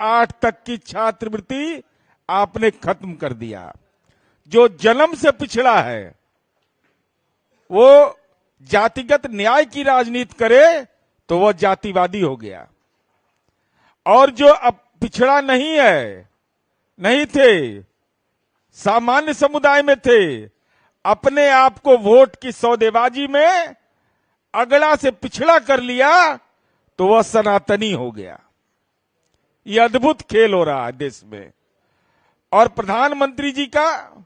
8 तक की छात्रवृत्ति आपने खत्म कर दिया। जो जन्म से पिछड़ा है वो जातिगत न्याय की राजनीति करे तो वह जातिवादी हो गया, और जो अब पिछड़ा नहीं थे, सामान्य समुदाय में थे, अपने आप को वोट की सौदेबाजी में अगड़ा से पिछड़ा कर लिया तो वह सनातनी हो गया। यह अद्भुत खेल हो रहा है देश में। और प्रधानमंत्री जी का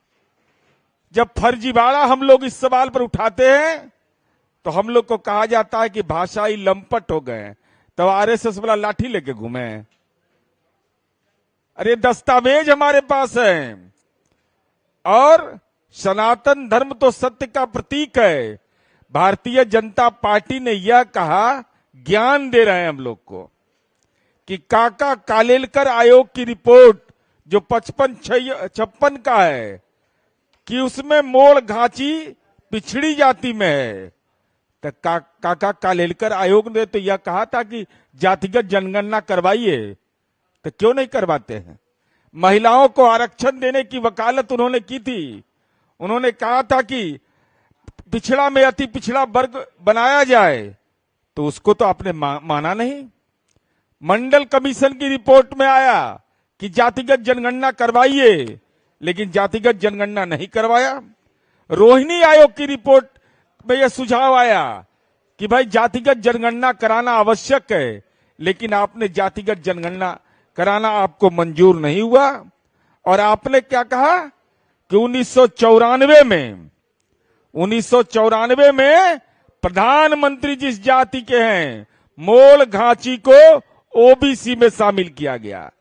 जब फर्जीवाड़ा हम लोग इस सवाल पर उठाते हैं तो हम लोग को कहा जाता है कि भाषाई लंपट हो गए, तब आरएसएस वाला लाठी लेके घूमे। अरे दस्तावेज हमारे पास है, और सनातन धर्म तो सत्य का प्रतीक है। भारतीय जनता पार्टी ने यह कहा, ज्ञान दे रहे हैं हम लोग को, कि काका कालेलकर आयोग की रिपोर्ट जो 55-56 का है कि उसमें मोड़ घाची पिछड़ी जाति में है। तो काका कालेलकर आयोग ने तो यह कहा था कि जातिगत जनगणना करवाइए, तो क्यों नहीं करवाते हैं? महिलाओं को आरक्षण देने की वकालत उन्होंने की थी। उन्होंने कहा था कि पिछड़ा में अति पिछड़ा वर्ग बनाया जाए, तो उसको तो आपने माना नहीं। मंडल कमीशन की रिपोर्ट में आया कि जातिगत जनगणना करवाइए, लेकिन जातिगत जनगणना नहीं करवाया। रोहिणी आयोग की रिपोर्ट में यह सुझाव आया कि भाई जातिगत जनगणना कराना आवश्यक है, लेकिन आपने जातिगत जनगणना कराना आपको मंजूर नहीं हुआ। और आपने क्या कहा कि 1994 में प्रधानमंत्री जिस जाति के हैं, मोल घाची को ओबीसी में शामिल किया गया।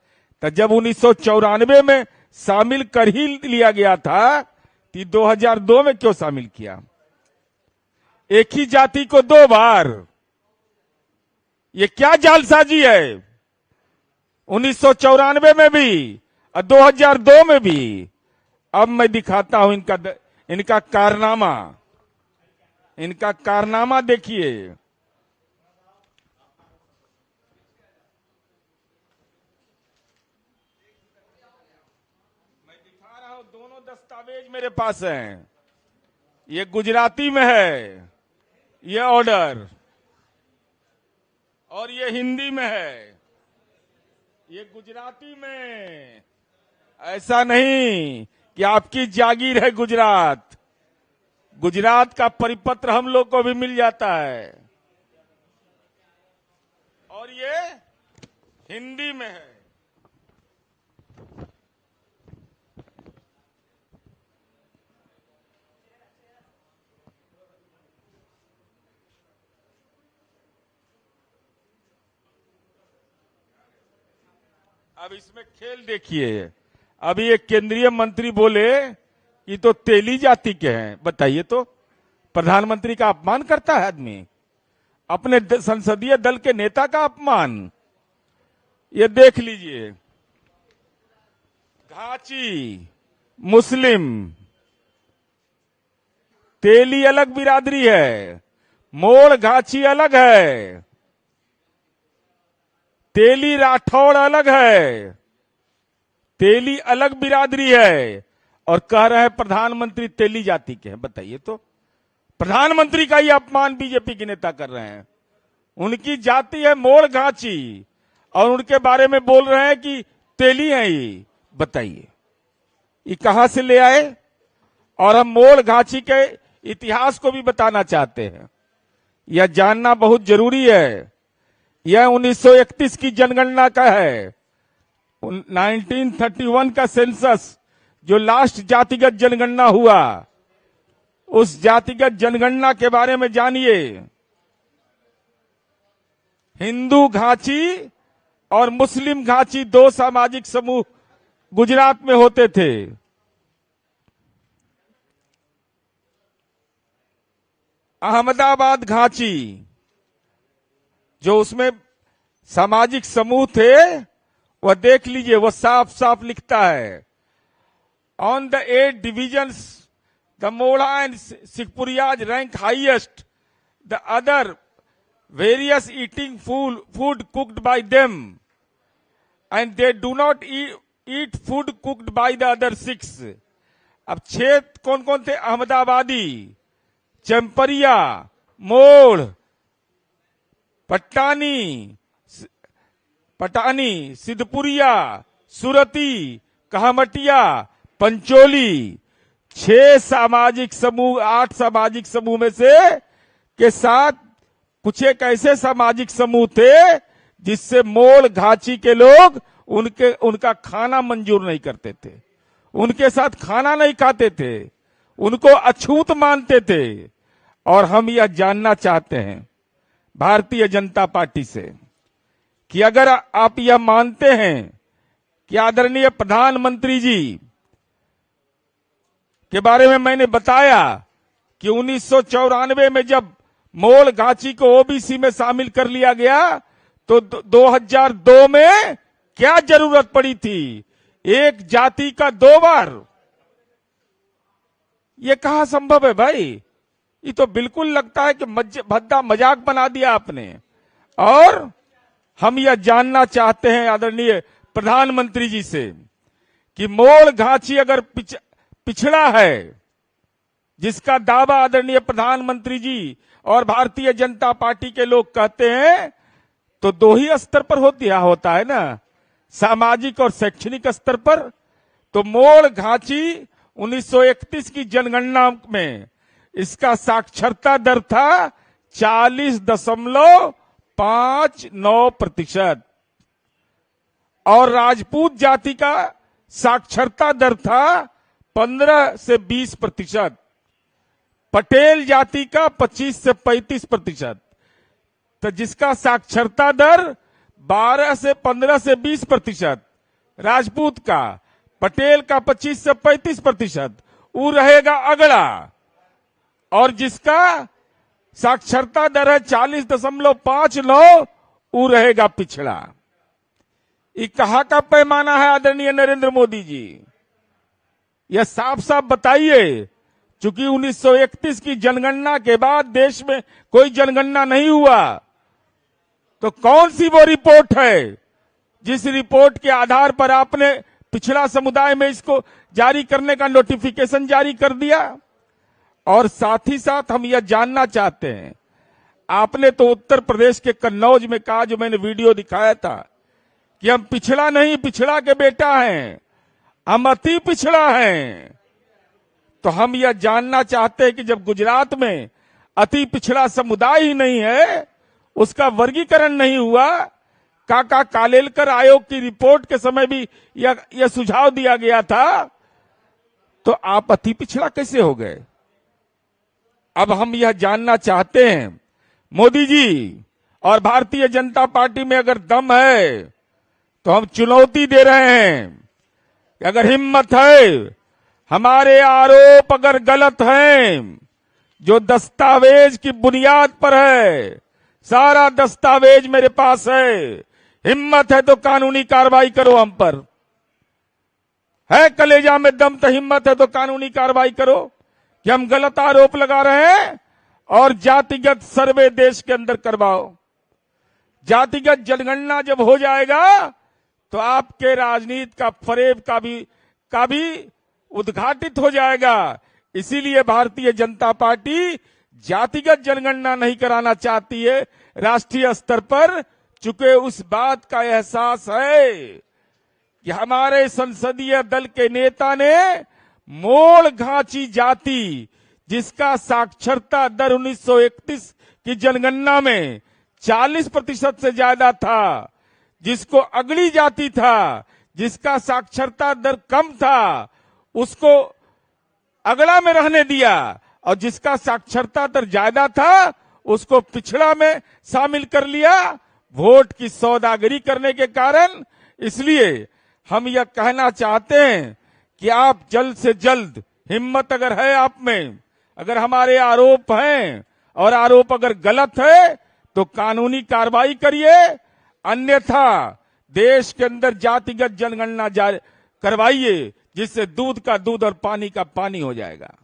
तो जब 1994 में शामिल कर ही लिया गया था, तो 2002 में क्यों शामिल किया? एक ही जाति को 2 बार, ये क्या जालसाजी है? 1994 में भी और 2002 में भी। अब मैं दिखाता हूं इनका कारनामा देखिए। मैं दिखा रहा हूं, दोनों दस्तावेज मेरे पास हैं। ये गुजराती में है ये ऑर्डर, और ये हिंदी में है ये गुजराती में। ऐसा नहीं कि आपकी जागीर है गुजरात का परिपत्र हम लोग को भी मिल जाता है, और ये हिंदी में है। अब इसमें खेल देखिए। अभी एक केंद्रीय मंत्री बोले कि तो तेली जाति के हैं। बताइए तो, प्रधानमंत्री का अपमान करता है आदमी, अपने संसदीय दल के नेता का अपमान। ये देख लीजिए, घाची मुस्लिम, तेली अलग बिरादरी है, मोड़ घाची अलग है, तेली राठौड़ अलग है, तेली अलग बिरादरी है, और कह रहे हैं प्रधानमंत्री तेली जाति के हैं। बताइए तो, प्रधानमंत्री का ही अपमान बीजेपी के नेता कर रहे हैं। उनकी जाति है मोड़ घाची और उनके बारे में बोल रहे हैं कि तेली है ये। बताइए ये कहां से ले आए? और हम मोड़ घाची के इतिहास को भी बताना चाहते हैं। यह जानना बहुत जरूरी है। यह 1931 की जनगणना का है, 1931 का सेंसस, जो लास्ट जातिगत जनगणना हुआ, उस जातिगत जनगणना के बारे में जानिए। हिंदू घाची और मुस्लिम घाची 2 सामाजिक समूह गुजरात में होते थे। अहमदाबाद घाची, जो उसमें सामाजिक समूह थे, वह देख लीजिए, वह साफ साफ लिखता है, ऑन द 8 डिविजन्स द मोड़ा एंड सिखपुरियाज rank highest, the other various eating food cooked by them and they do not eat food cooked by the other 6. अब 6 कौन कौन थे? अहमदाबादी, चंपरिया, मोड़, पटानी, सिद्धपुरिया, सुरती, कहमटिया, पंचोली। 6 सामाजिक समूह, 8 सामाजिक समूह में से के साथ कुछ एक ऐसे सामाजिक समूह थे जिससे मोड़ घाची के लोग उनका खाना मंजूर नहीं करते थे, उनके साथ खाना नहीं खाते थे, उनको अछूत मानते थे। और हम यह जानना चाहते हैं भारतीय जनता पार्टी से कि अगर आप यह मानते हैं कि आदरणीय प्रधानमंत्री जी के बारे में मैंने बताया कि 1994 में जब मोड़ घाची को ओबीसी में शामिल कर लिया गया तो 2002 में क्या जरूरत पड़ी थी एक जाति का 2 बार? ये कहां संभव है भाई? ये तो बिल्कुल लगता है कि भद्दा मजाक बना दिया आपने। और हम यह जानना चाहते हैं आदरणीय प्रधानमंत्री जी से कि मोड़ घाची अगर पिछड़ा है, जिसका दावा आदरणीय प्रधानमंत्री जी और भारतीय जनता पार्टी के लोग कहते हैं, तो 2 ही स्तर पर होता है ना, सामाजिक और शैक्षणिक स्तर पर। तो मोड़ घाची 1931 की जनगणना में इसका साक्षरता दर था 40.59% और राजपूत जाति का साक्षरता दर था 15 से 20%, पटेल जाति का 25 से 35%। तो जिसका साक्षरता दर 12 से 15 से 20%, राजपूत का, पटेल का 25 से 35%, वो रहेगा अगला। और जिसका साक्षरता दर है 40.59, वो रहेगा पिछड़ा। ये कहां का पैमाना है आदरणीय नरेंद्र मोदी जी? यह साफ साफ बताइए। चूंकि 1931 की जनगणना के बाद देश में कोई जनगणना नहीं हुआ, तो कौन सी वो रिपोर्ट है जिस रिपोर्ट के आधार पर आपने पिछड़ा समुदाय में इसको जारी करने का नोटिफिकेशन जारी कर दिया? और साथ ही साथ हम यह जानना चाहते हैं, आपने तो उत्तर प्रदेश के कन्नौज में कहा, जो मैंने वीडियो दिखाया था, कि हम पिछड़ा नहीं, पिछड़ा के बेटा हैं, हम अति पिछड़ा हैं। तो हम यह जानना चाहते हैं कि जब गुजरात में अति पिछड़ा समुदाय ही नहीं है, उसका वर्गीकरण नहीं हुआ, काका कालेलकर आयोग की रिपोर्ट के समय भी यह सुझाव दिया गया था, तो आप अति पिछड़ा कैसे हो गए? अब हम यह जानना चाहते हैं, मोदी जी और भारतीय जनता पार्टी में अगर दम है तो हम चुनौती दे रहे हैं कि अगर हिम्मत है, हमारे आरोप अगर गलत हैं, जो दस्तावेज की बुनियाद पर है, सारा दस्तावेज मेरे पास है, हिम्मत है तो कानूनी कार्रवाई करो हम पर। है कलेजा में दम तो हिम्मत है तो कानूनी कार्रवाई करो कि हम गलत आरोप लगा रहे हैं, और जातिगत सर्वे देश के अंदर करवाओ। जातिगत जनगणना जब हो जाएगा तो आपके राजनीति का फरेब का भी उद्घाटित हो जाएगा। इसीलिए भारतीय जनता पार्टी जातिगत जनगणना नहीं कराना चाहती है राष्ट्रीय स्तर पर, चूंकि उस बात का एहसास है कि हमारे संसदीय दल के नेता ने मोड़ घाची जाति, जिसका साक्षरता दर 1931 की जनगणना में 40% से ज्यादा था, जिसको अगली जाति था, जिसका साक्षरता दर कम था, उसको अगला में रहने दिया, और जिसका साक्षरता दर ज्यादा था उसको पिछड़ा में शामिल कर लिया, वोट की सौदागरी करने के कारण। इसलिए हम यह कहना चाहते हैं कि आप जल्द से जल्द, हिम्मत अगर है आप में, अगर हमारे आरोप हैं और आरोप अगर गलत है तो कानूनी कार्रवाई करिए, अन्यथा देश के अंदर जातिगत जनगणना करवाइए, जिससे दूध का दूध और पानी का पानी हो जाएगा।